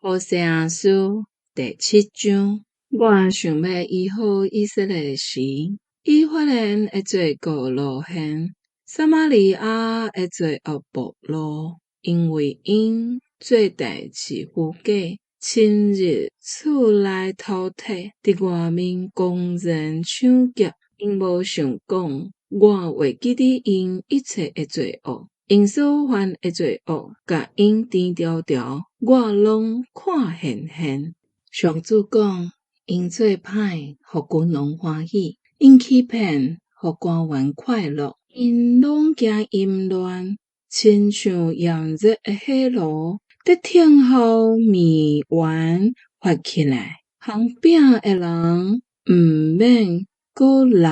何西阿书第7章，我想要医好以色列时，伊发现会做过路线，撒玛利亚会做恶暴露，因为因做代志虚假，侵入厝内偷摕，伫外面公然抢劫，因无想讲，我会记得因一切的罪恶。因所犯的罪恶，甲因甜条条，我拢看现现。上主讲，因做歹，互君王欢喜；因欺骗，互官员快乐。因拢行淫乱，亲像炎热的火炉，在听候面丸发起来。行饼的人毋免搁热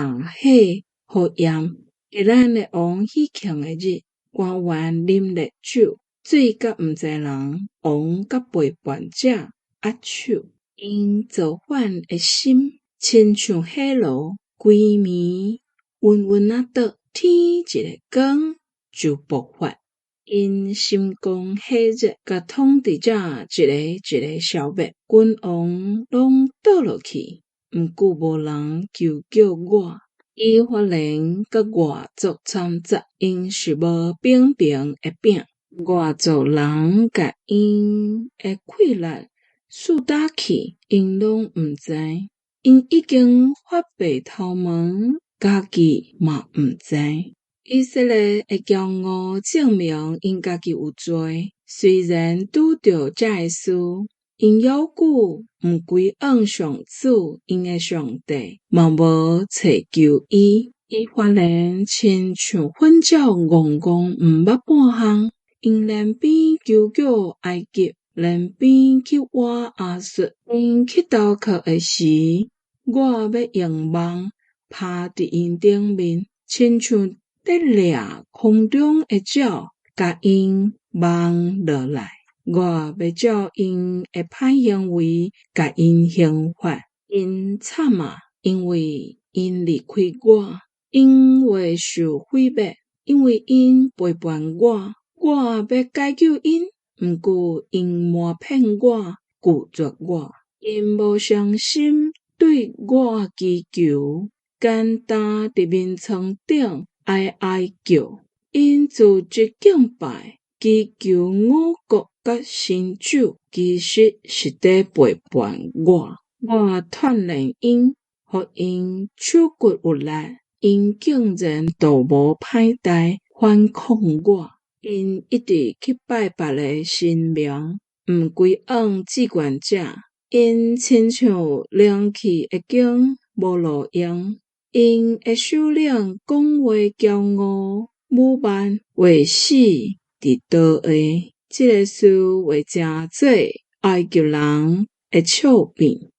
火互炎。伫咱的王喜庆的日，官员啉烈酒，水甲毋知人，王甲陪伴者握手。因造反的心，亲像火炉，规暝温温啊倒，天一个光就爆发。因心光火热，甲统治者一个一个消灭，君王拢倒落去，毋久无人求救我。伊发现甲外族参杂，因是无平平的饼。外族人甲因的溃烂四打去，因拢毋知。因已经发白头毛，家己嘛毋知。以色列的骄傲证明因家己有罪，虽然拄着这个事。因犹豫毋归向上主，因的上帝，嘛无找求伊。伊发现亲像粉鸟戆戆毋捌半项，因连边求救埃及，连边去挖亚述。因去投靠的时，我要用网拍伫因顶面，亲像在掠空中的鸟，甲因网落来。我要照因的歹行为，甲因刑罚。因惨啊，因为因离开我，因会受毁灭，因为因背叛我。我要解救因，毋过因瞒骗我，拒绝我。因无伤心，对我祈求，简单伫面床顶哀哀叫。因自觉敬拜，祈求五谷甲新酒，其实是在背叛我。我劝练因，互因手骨有力，因竟然都无歹代反抗我。因一直去拜别的神明，毋归向至高者。因亲像灵气的经无路用，因的首领讲话骄傲，武慢，会死伫倒下。这个事会成做埃及人的笑柄。